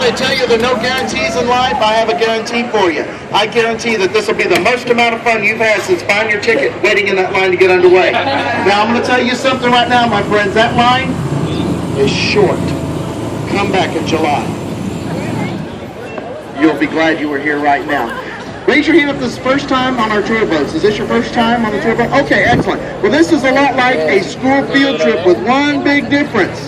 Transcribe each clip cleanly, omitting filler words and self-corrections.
they tell you there are no guarantees in life, I have a guarantee for you. I guarantee that this will be the most amount of fun you've had since buying your ticket, waiting in that line to get underway. Now, I'm going to tell you something right now, my friends. That line is short. Come back in July. You'll be glad you were here right now. Raise your hand if this is first time on our tour boats. Is this your first time on the tour boat? Okay, excellent. Well, this is a lot like a school field trip with one big difference.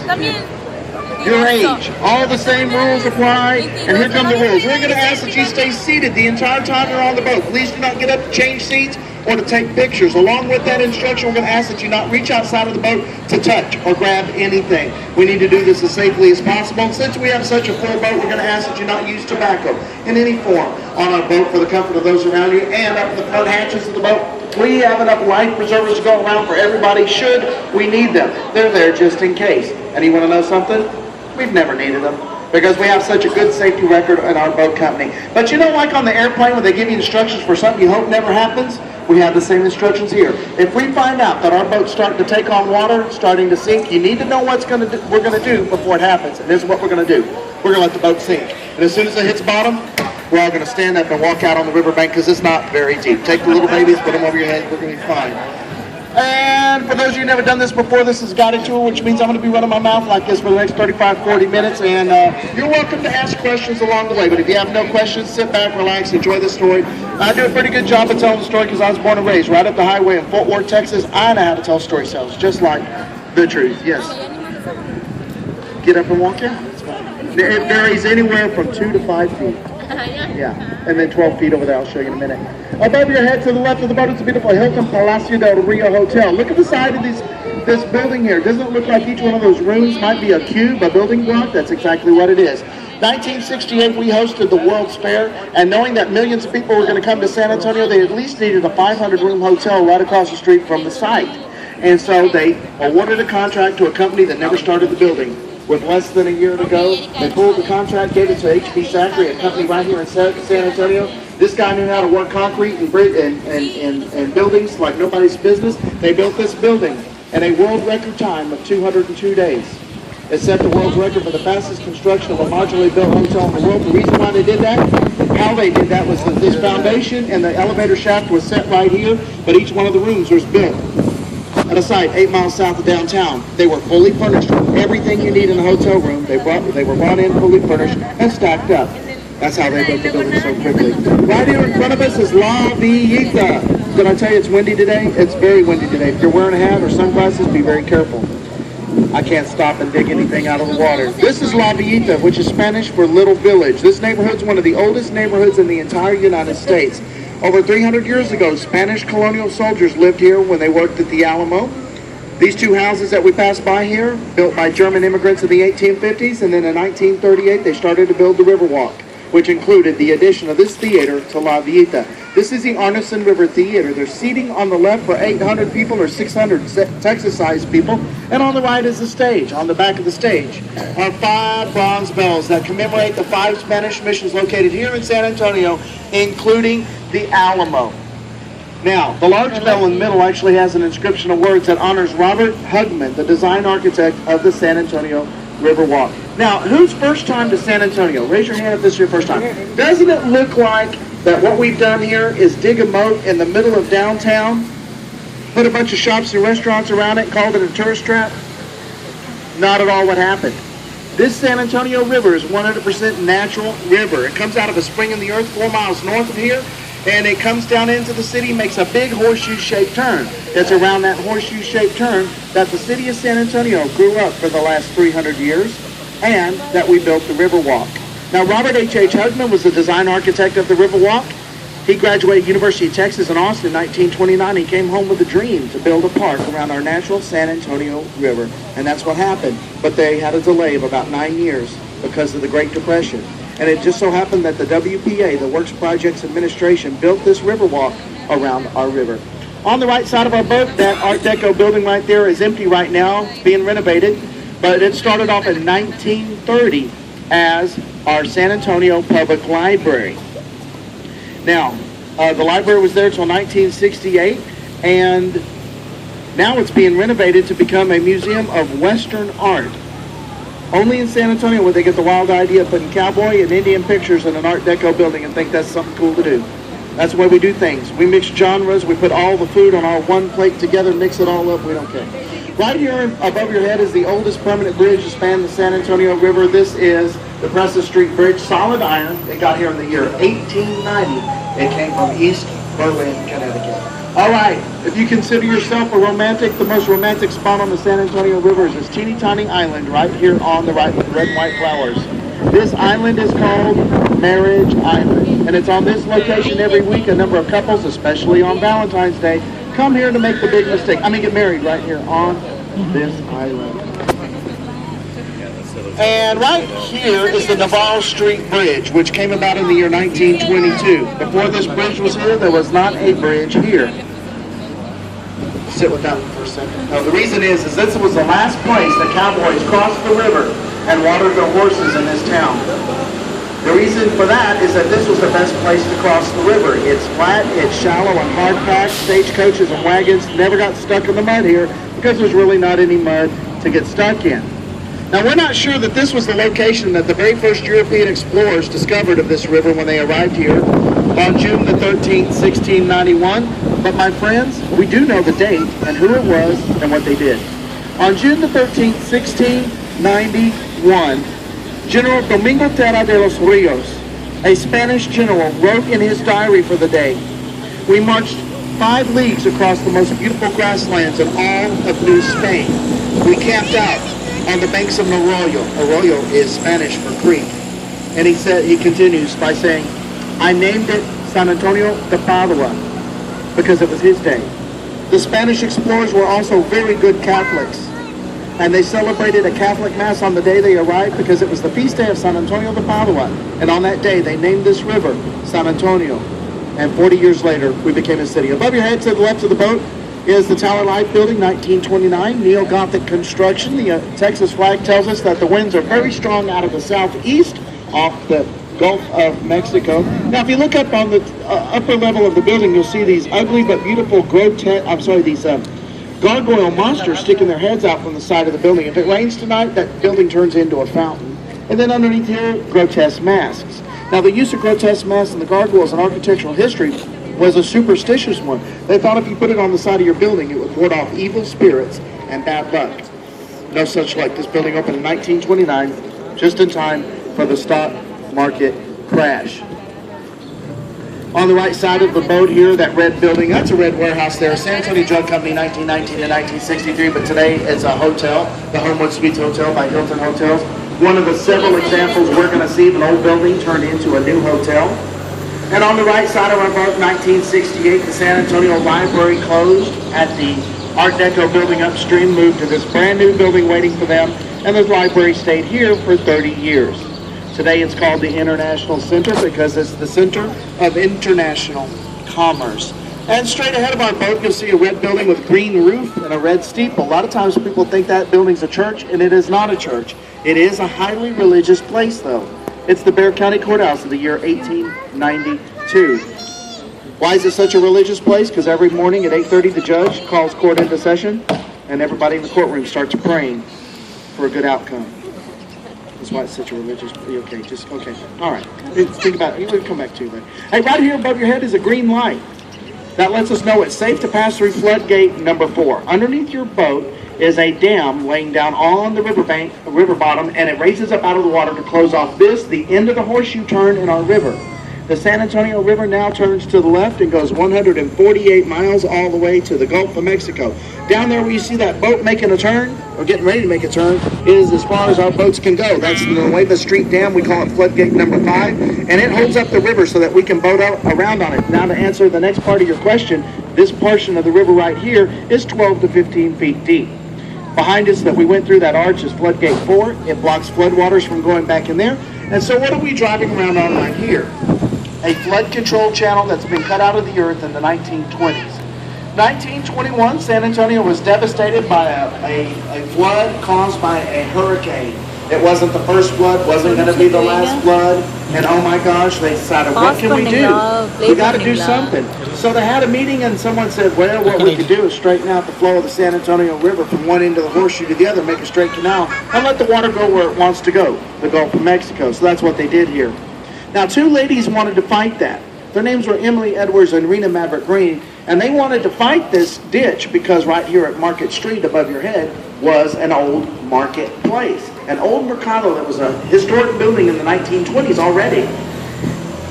Your age. All the same rules apply, and here come the rules. We're going to ask that you stay seated the entire time you're on the boat. Please do not get up to change seats or to take pictures. Along with that instruction, we're going to ask that you not reach outside of the boat to touch or grab anything. We need to do this as safely as possible. Since we have such a full boat, we're going to ask that you not use tobacco in any form on our boat for the comfort of those around you. And up in the front hatches of the boat, we have enough life preservers to go around for everybody should we need them. They're there just in case. And you want to know something? We've never needed them because we have such a good safety record in our boat company. But you know, like on the airplane when they give you instructions for something you hope never happens, we have the same instructions here. If we find out that our boat's starting to take on water, starting to sink, you need to know what's we're going to do before it happens. And this is what we're going to do. We're going to let the boat sink. And as soon as it hits bottom, we're all going to stand up and walk out on the riverbank because it's not very deep. Take the little babies, put them over your head. We're going to be fine. And for those of you who have never done this before, this is a guided tour, which means I'm going to be running my mouth like this for the next 35, 40 minutes. And you're welcome to ask questions along the way. But if you have no questions, sit back, relax, enjoy the story. I do a pretty good job of telling the story because I was born and raised right up the highway in Fort Worth, Texas. I know how to tell story cells, just like the truth. Yes. Get up and walk out. It's fine. It varies anywhere from 2 to 5 feet. Yeah, and then 12 feet over there. I'll show you in a minute. Above your head to the left of the boat is the beautiful Hilton Palacio del Rio Hotel. Look at the side of this building here. Doesn't it look like each one of those rooms might be a cube, a building block? That's exactly what it is. 1968, we hosted the World's Fair, and knowing that millions of people were going to come to San Antonio, they at least needed a 500-room hotel right across the street from the site. And so they awarded a contract to a company that never started the building. With less than a year to go, they pulled the contract, gave it to H.P. Zachary, a company right here in San Antonio. This guy knew how to work concrete and buildings like nobody's business. They built this building in a world record time of 202 days. It set the world's record for the fastest construction of a modularly built hotel in the world. The reason why they did that, how they did that, was that this foundation and the elevator shaft was set right here, but each one of the rooms was built at a site 8 miles south of downtown. They were fully furnished with everything you need in a hotel room. They were brought in fully furnished and stacked up. That's how they built the building so quickly. Right here in front of us is La Villita. Did I tell you it's windy today? It's very windy today. If you're wearing a hat or sunglasses, be very careful. I can't stop and dig anything out of the water. This is La Villita, which is Spanish for little village. This neighborhood is one of the oldest neighborhoods in the entire United States. Over 300 years ago, Spanish colonial soldiers lived here when they worked at the Alamo. These two houses that we pass by here, built by German immigrants in the 1850s, and then in 1938 they started to build the Riverwalk, which included the addition of this theater to La Villita. This is the Arneson River Theater. There's seating on the left for 800 people or 600 Texas-sized people, and on the right is the stage. On the back of the stage are 5 bronze bells that commemorate the 5 Spanish missions located here in San Antonio, including the Alamo. Now, the large bell in the middle actually has an inscription of words that honors Robert Hugman, the design architect of the San Antonio Riverwalk. Now, who's first time to San Antonio? Raise your hand if this is your first time. Doesn't it look like that what we've done here is dig a moat in the middle of downtown, put a bunch of shops and restaurants around it, called it a tourist trap? Not at all what happened. This San Antonio River is 100% natural river. It comes out of a spring in the earth 4 miles north of here, and it comes down into the city, makes a big horseshoe-shaped turn. It's around that horseshoe-shaped turn that the city of San Antonio grew up for the last 300 years, and that we built the Riverwalk. Now, Robert H.H. Hugman was the design architect of the Riverwalk. He graduated University of Texas in Austin in 1929. He came home with a dream to build a park around our natural San Antonio River, and that's what happened. But they had a delay of about 9 years because of the Great Depression. And it just so happened that the WPA, the Works Projects Administration, built this Riverwalk around our river. On the right side of our boat, that Art Deco building right there is empty right now. It's being renovated, but it started off in 1930 as our San Antonio Public Library. Now, the library was there until 1968, and now it's being renovated to become a museum of Western art. Only in San Antonio would they get the wild idea of putting cowboy and Indian pictures in an Art Deco building and think that's something cool to do. That's the way we do things. We mix genres, we put all the food on our one plate together, mix it all up, we don't care. Right here above your head is the oldest permanent bridge to span the San Antonio River. This is the Preston Street Bridge, solid iron. It got here in the year 1890. It came from East Berlin, Connecticut. All right, if you consider yourself a romantic, the most romantic spot on the San Antonio River is this teeny tiny island right here on the right with red and white flowers. This island is called Marriage Island, and it's on this location every week. A number of couples, especially on Valentine's Day, come here to make the big mistake. Get married right here on this island. And right here is the Navarro Street Bridge, which came about in the year 1922. Before this bridge was here, there was not a bridge here. Sit with that one for a second. No, the reason is this was the last place that cowboys crossed the river and watered their horses in this town. The reason for that is that this was the best place to cross the river. It's flat, it's shallow and hard packed. Stagecoaches and wagons never got stuck in the mud here because there's really not any mud to get stuck in. Now, we're not sure that this was the location that the very first European explorers discovered of this river when they arrived here on June the 13th, 1691. But my friends, we do know the date and who it was and what they did. On June the 13th, 1691, General Domingo Terra de los Rios, a Spanish general, wrote in his diary for the day, "We marched 5 leagues across the most beautiful grasslands in all of New Spain. We camped out on the banks of an arroyo." Arroyo is Spanish for creek. And he continues by saying, "I named it San Antonio de Padua because it was his day." The Spanish explorers were also very good Catholics, and they celebrated a Catholic Mass on the day they arrived because it was the feast day of San Antonio de Padua. And on that day, they named this river San Antonio. And 40 years later, we became a city. Above your head to the left of the boat is the Tower Life Building, 1929, Neo-Gothic construction. The Texas flag tells us that the winds are very strong out of the southeast off the Gulf of Mexico. Now, if you look up on the upper level of the building, you'll see these ugly but beautiful gargoyle monsters sticking their heads out from the side of the building. If it rains tonight, that building turns into a fountain. And then underneath here, grotesque masks. Now, the use of grotesque masks and the gargoyles in architectural history was a superstitious one. They thought if you put it on the side of your building, it would ward off evil spirits and bad luck. No such luck. This building opened in 1929, just in time for the stock market crash. On the right side of the boat here, that red building, that's a red warehouse there. San Antonio Drug Company, 1919 to 1963, but today it's a hotel, the Homewood Suites Hotel by Hilton Hotels. One of the several examples we're going to see of an old building turned into a new hotel. And on the right side of our boat, 1968, the San Antonio Library closed at the Art Deco building upstream, moved to this brand new building waiting for them, and the library stayed here for 30 years. Today it's called the International Center because it's the center of international commerce. And straight ahead of our boat, you'll see a red building with green roof and a red steeple. A lot of times people think that building's a church, and it is not a church. It is a highly religious place, though. It's the Bexar County Courthouse of the year 1892. Why is it such a religious place? Because every morning at 8:30, the judge calls court into session, and everybody in the courtroom starts praying for a good outcome. That's why it's such a religious. Okay. All right. Think about it. We'll come back to that. Hey, right here above your head is a green light. That lets us know it's safe to pass through floodgate number 4. Underneath your boat is a dam laying down on the riverbank, river bottom, and it raises up out of the water to close off the end of the horseshoe turn in our river. The San Antonio River now turns to the left and goes 148 miles all the way to the Gulf of Mexico. Down there where you see that boat making a turn, or getting ready to make a turn, is as far as our boats can go. That's the Nueva Street Dam. We call it floodgate number 5, and it holds up the river so that we can boat out around on it. Now, to answer the next part of your question, this portion of the river right here is 12 to 15 feet deep. Behind us that we went through that arch is floodgate 4. It blocks floodwaters from going back in there. And so what are we driving around on right here? A flood control channel that's been cut out of the earth in the 1920s. 1921, San Antonio was devastated by a flood caused by a hurricane. It wasn't the first flood, wasn't going to be the last flood. And oh my gosh, they decided, what can we do? We got to do something. So they had a meeting and someone said, well, what we could do is straighten out the flow of the San Antonio River from one end of the horseshoe to the other, make a straight canal, and let the water go where it wants to go, the Gulf of Mexico. So that's what they did here. Now, two ladies wanted to fight that. Their names were Emily Edwards and Rena Maverick Green, and they wanted to fight this ditch because right here at Market Street above your head was an old marketplace, an old mercado that was a historic building in the 1920s already.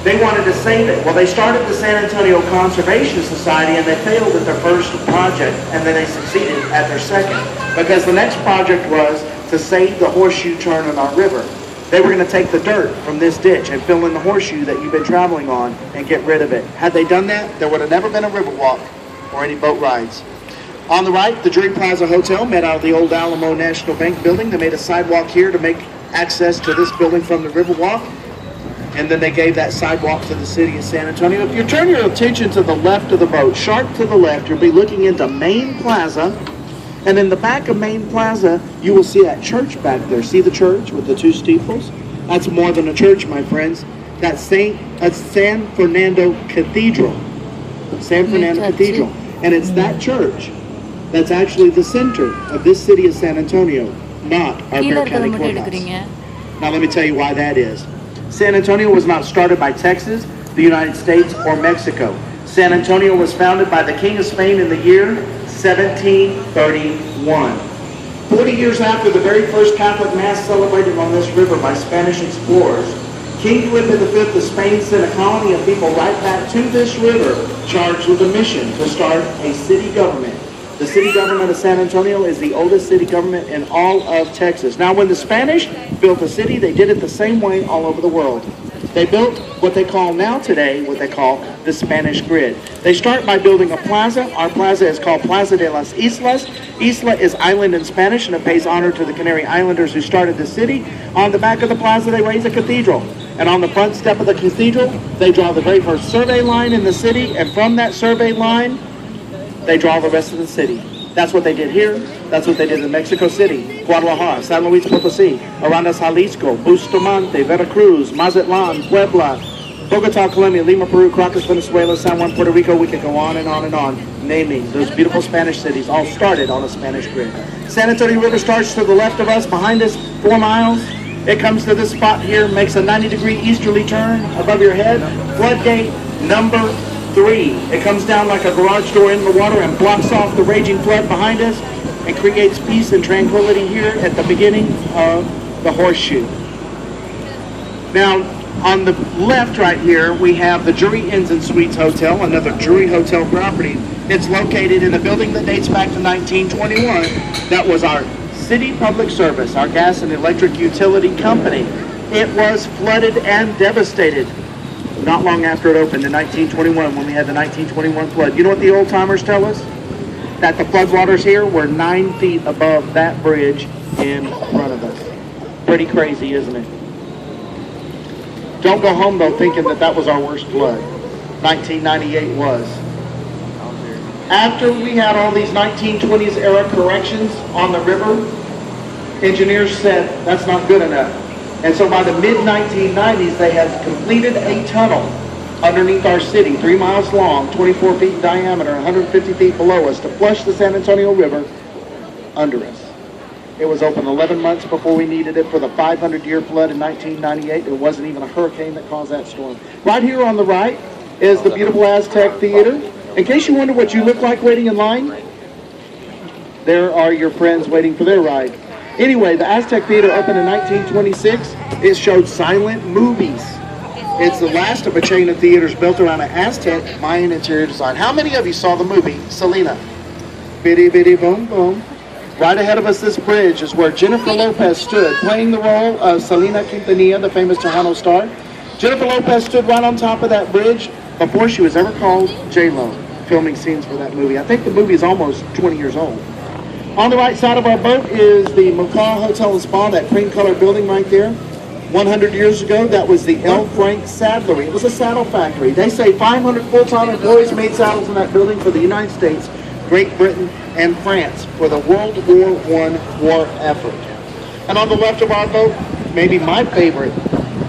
They wanted to save it. Well, they started the San Antonio Conservation Society, and they failed at their first project, and then they succeeded at their second, because the next project was to save the horseshoe turn in our river. They were going to take the dirt from this ditch and fill in the horseshoe that you've been traveling on and get rid of it. Had they done that, there would have never been a river walk or any boat rides. On the right, the Drury Plaza Hotel met out of the old Alamo National Bank building. They made a sidewalk here to make access to this building from the Riverwalk. And then they gave that sidewalk to the city of San Antonio. If you turn your attention to the left of the boat, sharp to the left, you'll be looking into Main Plaza. And in the back of Main Plaza, you will see that church back there. See the church with the two steeples? That's more than a church, my friends. That's San Fernando Cathedral. San Fernando Cathedral. And it's that church that's actually the center of this city of San Antonio, not our Bexar County courthouse. Now let me tell you why that is. San Antonio was not started by Texas, the United States, or Mexico. San Antonio was founded by the King of Spain in the year 1731. 40 years after the very first Catholic Mass celebrated on this river by Spanish explorers, King Felipe V of Spain sent a colony of people right back to this river, charged with a mission to start a city government. The city government of San Antonio is the oldest city government in all of Texas. Now, when the Spanish built a city, they did it the same way all over the world. They built what they call now today, what they call the Spanish grid. They start by building a plaza. Our plaza is called Plaza de las Islas. Isla is island in Spanish, and it pays honor to the Canary Islanders who started the city. On the back of the plaza, they raise a cathedral. And on the front step of the cathedral, they draw the very first survey line in the city, and from that survey line, they draw the rest of the city. That's what they did here. That's what they did in Mexico City, Guadalajara, San Luis Potosí, Arandas, Jalisco, Bustamante, Veracruz, Mazatlan, Puebla, Bogota, Colombia, Lima, Peru, Caracas, Venezuela, San Juan, Puerto Rico. We could go on and on and on, naming those beautiful Spanish cities, all started on a Spanish grid. San Antonio River starts to the left of us, behind us, 4 miles. It comes to this spot here, makes a 90-degree easterly turn above your head. Floodgate number 3. It comes down like a garage door in the water and blocks off the raging flood behind us and creates peace and tranquility here at the beginning of the horseshoe. Now, on the left right here, we have the Drury Inns and Suites Hotel, another Drury Hotel property. It's located in a building that dates back to 1921. That was our city public service, our gas and electric utility company. It was flooded and devastated not long after it opened in 1921, when we had the 1921 flood. You know what the old timers tell us? That the floodwaters here were 9 feet above that bridge in front of us. Pretty crazy, isn't it? Don't go home though thinking that that was our worst flood. 1998 was. After we had all these 1920s era corrections on the river, engineers said that's not good enough. And so by the mid-1990s, they had completed a tunnel underneath our city, 3 miles long, 24 feet in diameter, 150 feet below us, to flush the San Antonio River under us. It was open 11 months before we needed it for the 500-year flood in 1998. It wasn't even a hurricane that caused that storm. Right here on the right is the beautiful Aztec Theater. In case you wonder what you look like waiting in line, there are your friends waiting for their ride. Anyway, the Aztec Theater opened in 1926. It showed silent movies. It's the last of a chain of theaters built around an Aztec Mayan interior design. How many of you saw the movie Selena? Bitty bitty boom boom. Right ahead of us, this bridge is where Jennifer Lopez stood, playing the role of Selena Quintanilla, the famous Tejano star. Jennifer Lopez stood right on top of that bridge before she was ever called J-Lo, filming scenes for that movie. I think the movie is almost 20 years old. On the right side of our boat is the Mocaw Hotel and Spa, that cream-colored building right there. 100 years ago, that was the L. Frank Saddlery. It was a saddle factory. They say 500 full-time employees made saddles in that building for the United States, Great Britain, and France for the World War I war effort. And on the left of our boat, maybe my favorite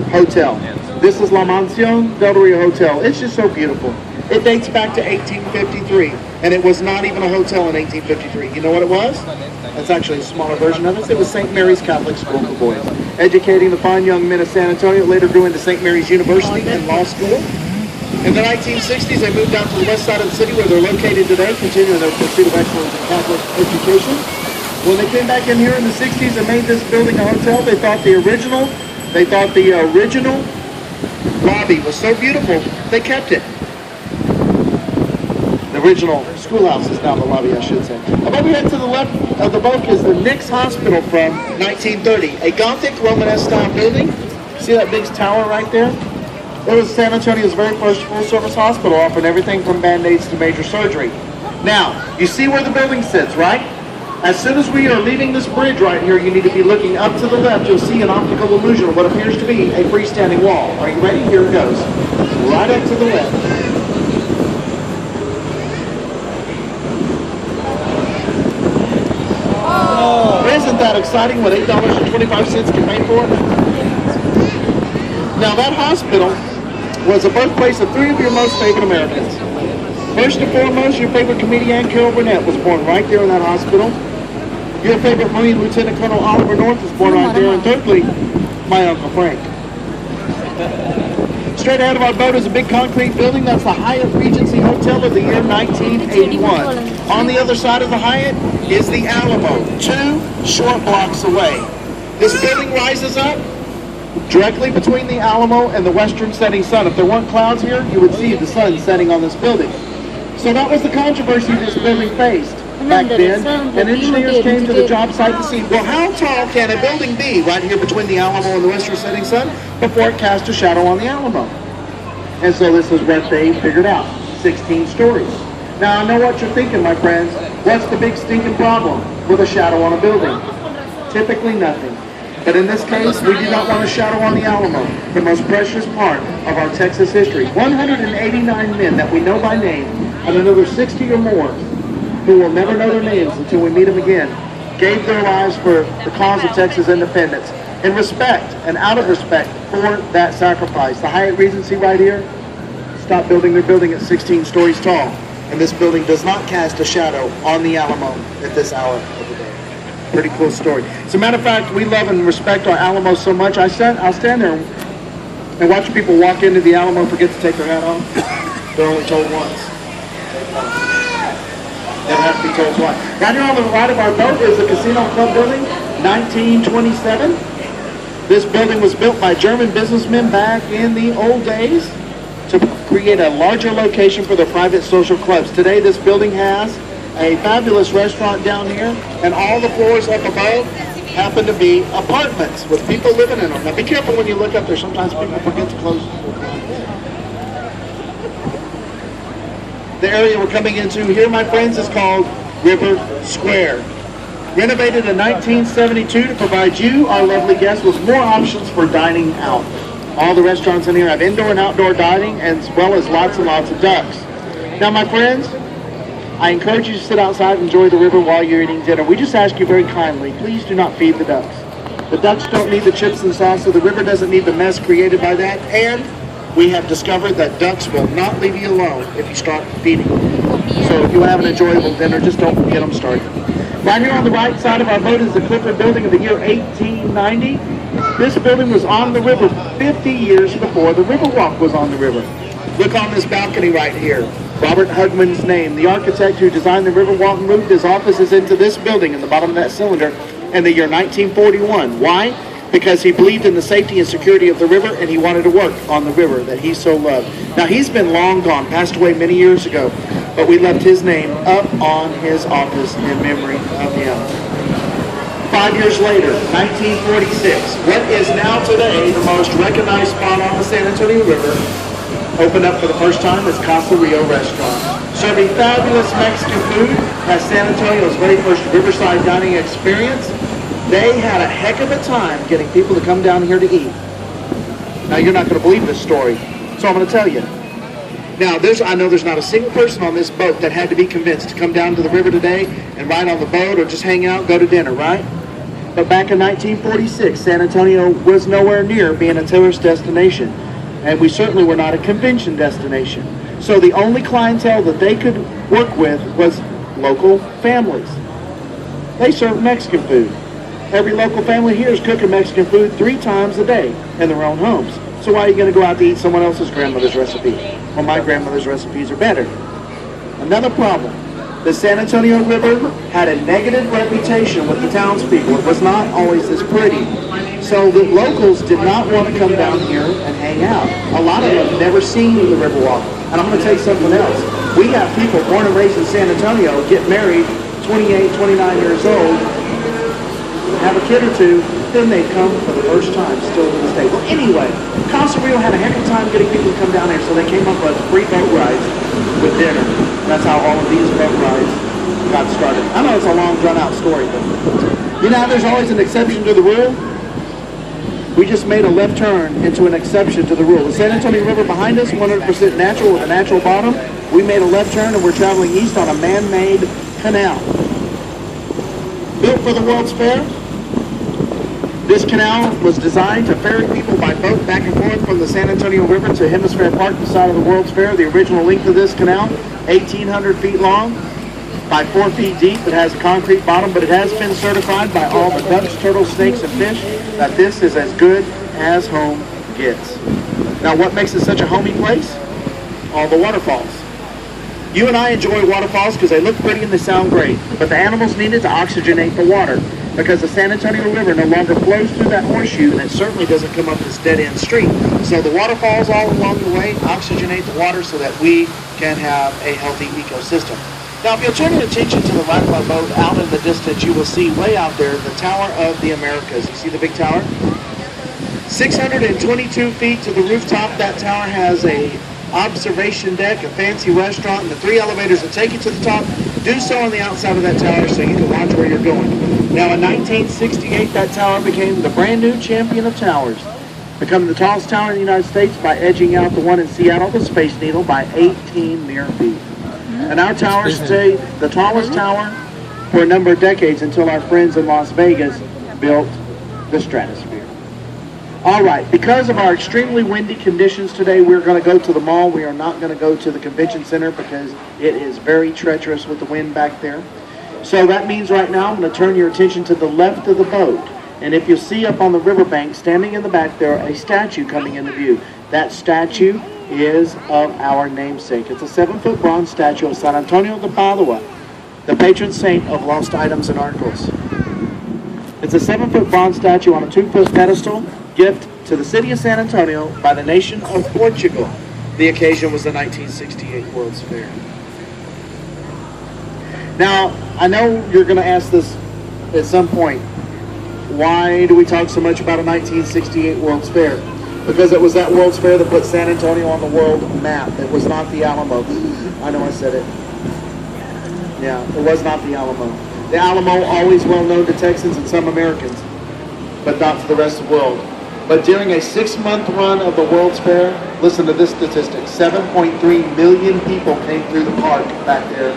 hotel. This is La Mansión del Rio Hotel. It's just so beautiful. It dates back to 1853, and it was not even a hotel in 1853. You know what it was? That's actually a smaller version of it. It was St. Mary's Catholic School for boys, educating the fine young men of San Antonio. It later grew into St. Mary's University and Law School. In the 1960s, they moved out to the west side of the city where they're located today, continuing their pursuit of excellence in Catholic education. When they came back in here in the 60s and made this building a hotel, they thought the original lobby was so beautiful, they kept it. The original schoolhouse is now the lobby, I should say. Above your head to the left of the boat is the Nix Hospital from 1930, a Gothic Romanesque style building. See that big tower right there? It was San Antonio's very first full-service hospital, offering everything from band-aids to major surgery. Now, you see where the building sits, right? As soon as we are leaving this bridge right here, you need to be looking up to the left. You'll see an optical illusion of what appears to be a freestanding wall. Are you ready? Here it goes. Right up to the left. Isn't that exciting what $8.25 can pay for? Now that hospital was the birthplace of three of your most favorite Americans. First and foremost, your favorite comedian Carol Burnett was born right there in that hospital. Your favorite Marine Lieutenant Colonel Oliver North was born right there. And thirdly, my Uncle Frank. Straight ahead of our boat is a big concrete building. That's the Hyatt Regency Hotel of the year 1981. On the other side of the Hyatt is the Alamo, 2 short blocks away. This building rises up directly between the Alamo and the western setting sun. If there weren't clouds here, you would see the sun setting on this building. So that was the controversy this building faced back then, and engineers came to the job site to see, well, how tall can a building be right here between the Alamo and the western setting sun before it casts a shadow on the Alamo? And so this is what they figured out, 16 stories. Now I know what you're thinking, my friends. What's the big stinking problem with a shadow on a building? Typically nothing. But in this case, we do not want a shadow on the Alamo, the most precious part of our Texas history. 189 men that we know by name, and another 60 or more who will never know their names until we meet them again, gave their lives for the cause of Texas independence. In respect, and out of respect for that sacrifice, the Hyatt Regency right here stopped building their building at 16 stories tall. And this building does not cast a shadow on the Alamo at this hour of the day. Pretty cool story. As a matter of fact, we love and respect our Alamo so much, I'll stand there and watch people walk into the Alamo and forget to take their hat off. They're only told once. Never have to be told twice. Right here on the right of our boat is the Casino Club building, 1927. This building was built by German businessmen back in the old days to create a larger location for their private social clubs. Today this building has a fabulous restaurant down here, and all the floors up above happen to be apartments with people living in them. Now be careful when you look up there, sometimes people forget to close the door. The area we're coming into here, my friends, is called River Square. Renovated in 1972 to provide you, our lovely guests, with more options for dining out. All the restaurants in here have indoor and outdoor dining, as well as lots and lots of ducks. Now, my friends, I encourage you to sit outside and enjoy the river while you're eating dinner. We just ask you very kindly, please do not feed the ducks. The ducks don't need the chips and salsa. The river doesn't need the mess created by that. And we have discovered that ducks will not leave you alone if you start feeding them. So if you have an enjoyable dinner, just don't get them started. Right here on the right side of our boat is the Clifford Building of the year 1890. This building was on the river 50 years before the Riverwalk was on the river. Look on this balcony right here. Robert Hugman's name. The architect who designed the Riverwalk moved his offices into this building in the bottom of that cylinder in the year 1941. Why? Because he believed in the safety and security of the river, and he wanted to work on the river that he so loved. Now, he's been long gone, passed away many years ago, but we left his name up on his office in memory of him. 5 years later, 1946, what is now today the most recognized spot on the San Antonio River opened up for the first time as Casa Rio Restaurant. Serving fabulous Mexican food as San Antonio's very first riverside dining experience, they had a heck of a time getting people to come down here to eat. Now, you're not going to believe this story, so I'm going to tell you. Now, I know there's not a single person on this boat that had to be convinced to come down to the river today and ride on the boat or just hang out, go to dinner, right? But back in 1946, San Antonio was nowhere near being a tourist destination. And we certainly were not a convention destination. So the only clientele that they could work with was local families. They serve Mexican food. Every local family here is cooking Mexican food 3 times a day in their own homes. So why are you going to go out to eat someone else's grandmother's recipe? Well, my grandmother's recipes are better. Another problem. The San Antonio River had a negative reputation with the townspeople. It was not always as pretty. So the locals did not want to come down here and hang out. A lot of them have never seen the Riverwalk. And I'm going to tell you something else. We have people born and raised in San Antonio get married 28, 29 years old, have a kid or two, then they come for the first time still to this day. Well, anyway, Casa Rio had a heck of a time getting people to come down here, so they came up with free boat rides with dinner. That's how all of these boat rides got started. I know it's a long, drawn-out story, but you know how there's always an exception to the rule? We just made a left turn into an exception to the rule. The San Antonio River behind us, 100% natural with a natural bottom. We made a left turn and we're traveling east on a man-made canal. Built for the World's Fair. This canal was designed to ferry people by boat back and forth from the San Antonio River to Hemisphere Park, the side of the World's Fair. The original length of this canal, 1,800 feet long by 4 feet deep. It has a concrete bottom, but it has been certified by all the ducks, turtles, snakes, and fish that this is as good as home gets. Now, what makes it such a homey place? All the waterfalls. You and I enjoy waterfalls because they look pretty and they sound great, but the animals needed to oxygenate the water because the San Antonio River no longer flows through that horseshoe, and it certainly doesn't come up this dead-end street. So the waterfalls all along the way oxygenate the water so that we can have a healthy ecosystem. Now, if you'll turn your attention to the right of our boat, out in the distance, you will see way out there the Tower of the Americas. You see the big tower? 622 feet to the rooftop. That tower has a observation deck, a fancy restaurant, and the 3 elevators that take you to the top. Do so on the outside of that tower so you can watch where you're going. Now, in 1968, that tower became the brand new champion of towers, becoming the tallest tower in the United States by edging out the one in Seattle, the Space Needle, by 18 mere feet. And our tower stayed the tallest tower for a number of decades until our friends in Las Vegas built the Stratosphere. All right, because of our extremely windy conditions today, we're going to go to the mall. We are not going to go to the convention center because it is very treacherous with the wind back there. So that means right now I'm going to turn your attention to the left of the boat. And if you see up on the riverbank, standing in the back there, a statue coming into view. That statue is of our namesake. It's a 7-foot bronze statue of San Antonio de Padua, the patron saint of lost items and articles. It's a 7-foot bronze statue on a 2-foot pedestal, gift to the city of San Antonio by the nation of Portugal. The occasion was the 1968 World's Fair. Now, I know you're going to ask this at some point. Why do we talk so much about a 1968 World's Fair? Because it was that World's Fair that put San Antonio on the world map. It was not the Alamo. I know I said it. Yeah, it was not the Alamo. The Alamo, always well known to Texans and some Americans, but not to the rest of the world. But during a 6-month run of the World's Fair, listen to this statistic, 7.3 million people came through the park back there.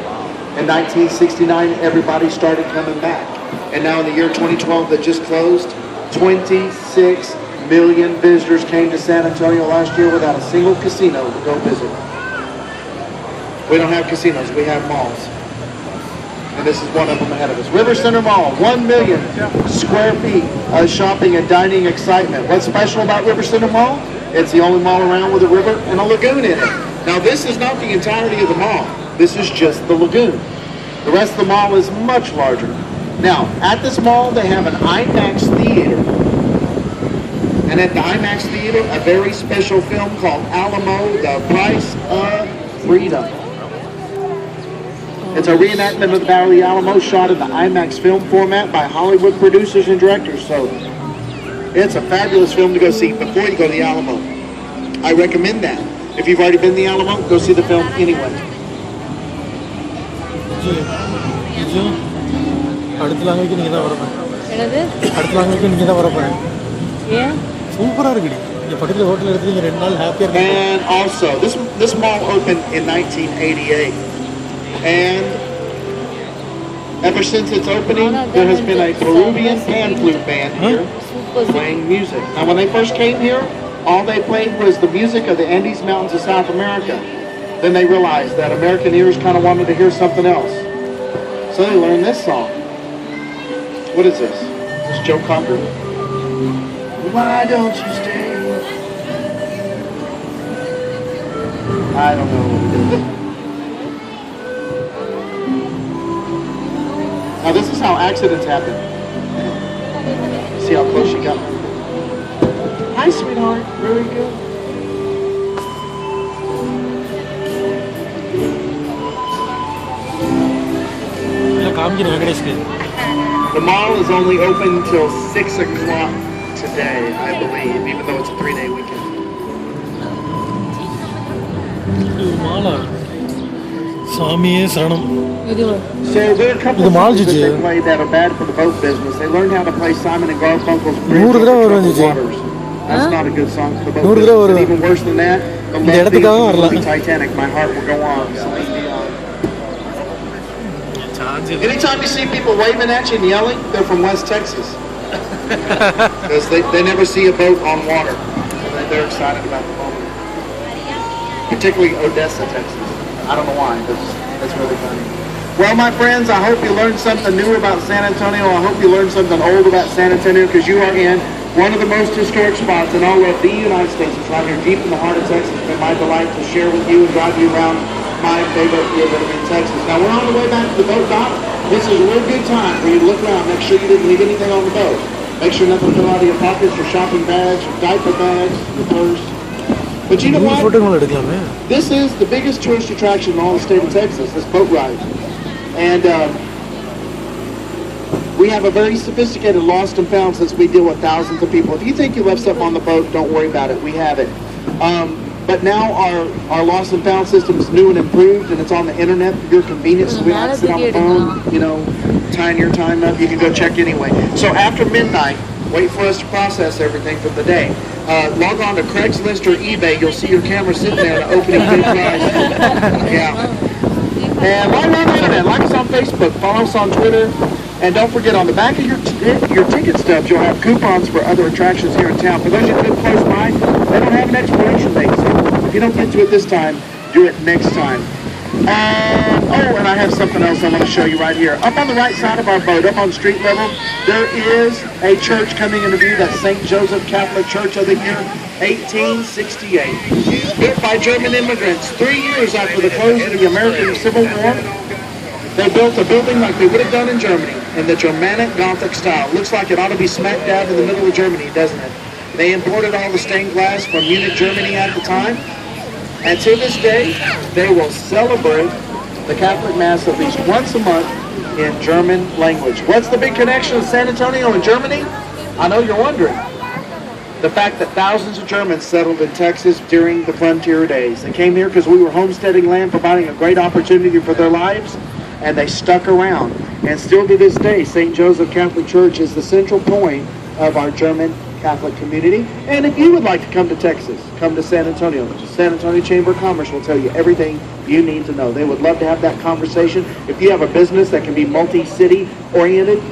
In 1969, everybody started coming back. And now in the year 2012 that just closed, 26 million visitors came to San Antonio last year without a single casino to go visit. We don't have casinos, we have malls. And this is one of them ahead of us. River Center Mall, 1 million square feet of shopping and dining excitement. What's special about River Center Mall? It's the only mall around with a river and a lagoon in it. Now this is not the entirety of the mall. This is just the lagoon. The rest of the mall is much larger. Now, at this mall, they have an IMAX theater. And at the IMAX theater, a very special film called Alamo, The Price of Freedom. It's a reenactment of the Battle of the Alamo shot in the IMAX film format by Hollywood producers and directors. So it's a fabulous film to go see before you go to the Alamo. I recommend that. If you've already been to the Alamo, go see the film anyway. அடுத்த language நீங்க தான் வரணும். என்னது? அடுத்த language நீங்க தான் வரணும். ஏன்? சூப்பரா இருக்குடி. இந்த பக்கத்துல ஹோட்டல் எடுத்தீங்க 2 நாள் ஹாப்பியா இருக்கீங்க. And also this mall opened in 1988. And Ever since its opening, there has been a Peruvian pan flute band here playing music. Now, when they first came here, all they played was the music of the Andes Mountains of South America. Then they realized that American ears kind of wanted to hear something else. So they learned this song. What is this? Is this Joe Cocker? Why don't you stay? I don't know what it is. Now this is how accidents happen. See how close she got. Hi, sweetheart. Very good. The mall is only open till 6 o'clock today, I believe, even though it's a 3-day weekend. சாமியே சரணம். So there are a couple of songs that they play that are bad for the boat business. They learned how to play Simon and Garfunkel's Bridge Over Troubled Waters. That's not a good song for the boat business. And even worse than that, the love theme of the movie Titanic, My Heart Will Go On. Celine Dion. Anytime you see people waving at you and yelling, they're from West Texas. Because they never see a boat on water. And they're excited about the moment. Particularly Odessa, Texas. I don't know why, but that's really funny. Well, my friends, I hope you learned something new about San Antonio. I hope you learned something old about San Antonio, because you are in one of the most historic spots in all of the United States. It's right here deep in the heart of Texas. It's been my delight to share with you and drive you around my favorite theater in Texas. Now, we're on the way back to the boat dock. This is a real good time for you to look around. Make sure you didn't leave anything on the boat. Make sure nothing fell out of your pockets, your shopping bags, your diaper bags, your purse. But you know what? This is the biggest tourist attraction in all the state of Texas, this boat ride. And we have a very sophisticated lost and found, since we deal with thousands of people. If you think you left something on the boat, don't worry about it. We have it. But now our lost and found system is new and improved, and it's on the internet for your convenience. So we don't have to sit on the phone, tying your time up. You can go check anyway. So after midnight, wait for us to process everything for the day. Log on to Craigslist or eBay. You'll see your camera sitting there at the opening bid price. Yeah. And while you're on the internet, like us on Facebook, follow us on Twitter, and don't forget, on the back of your ticket stubs, you'll have coupons for other attractions here in town. For those of you who live close by, they don't have an expiration date, so if you don't get to it this time, do it next time. And I have something else I want to show you right here. Up on the right side of our boat, up on street level, there is a church coming into view. That's St. Joseph Catholic Church of the year 1868. Built by German immigrants 3 years after the close of the American Civil War. They built a building like they would have done in Germany, in the Germanic Gothic style. Looks like it ought to be smack dab in the middle of Germany, doesn't it? They imported all the stained glass from Munich, Germany at the time. And to this day, they will celebrate the Catholic Mass at least once a month in German language. What's the big connection of San Antonio and Germany? I know you're wondering. The fact that thousands of Germans settled in Texas during the frontier days. They came here because we were homesteading land, providing a great opportunity for their lives, and they stuck around. And still to this day, St. Joseph Catholic Church is the central point of our German Catholic community. And if you would like to come to Texas, come to San Antonio. The San Antonio Chamber of Commerce will tell you everything you need to know. They would love to have that conversation. If you have a business that can be multi-city oriented,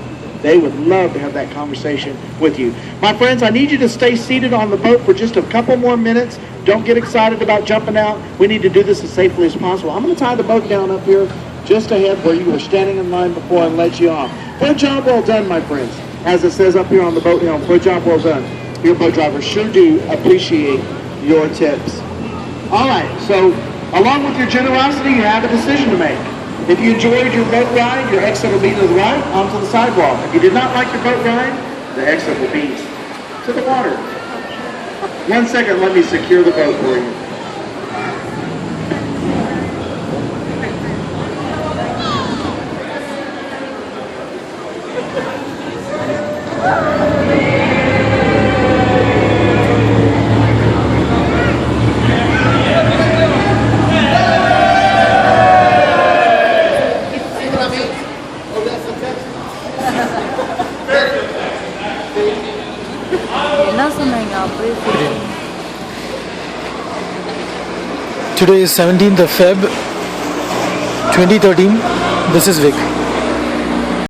they would love to have that conversation with you. My friends, I need you to stay seated on the boat for just a couple more minutes. Don't get excited about jumping out. We need to do this as safely as possible. I'm going to tie the boat down up here just ahead where you were standing in line before and let you off. For a job well done, my friends. As it says up here on the boat helm, for a job well done. Your boat drivers sure do appreciate your tips. All right, so along with your generosity, you have a decision to make. If you enjoyed your boat ride, your exit will be to the right, onto the sidewalk. If you did not like your boat ride, the exit will be to the water. 1 second, let me secure the boat for you. Today is 17th of Feb 2013. This is Vic.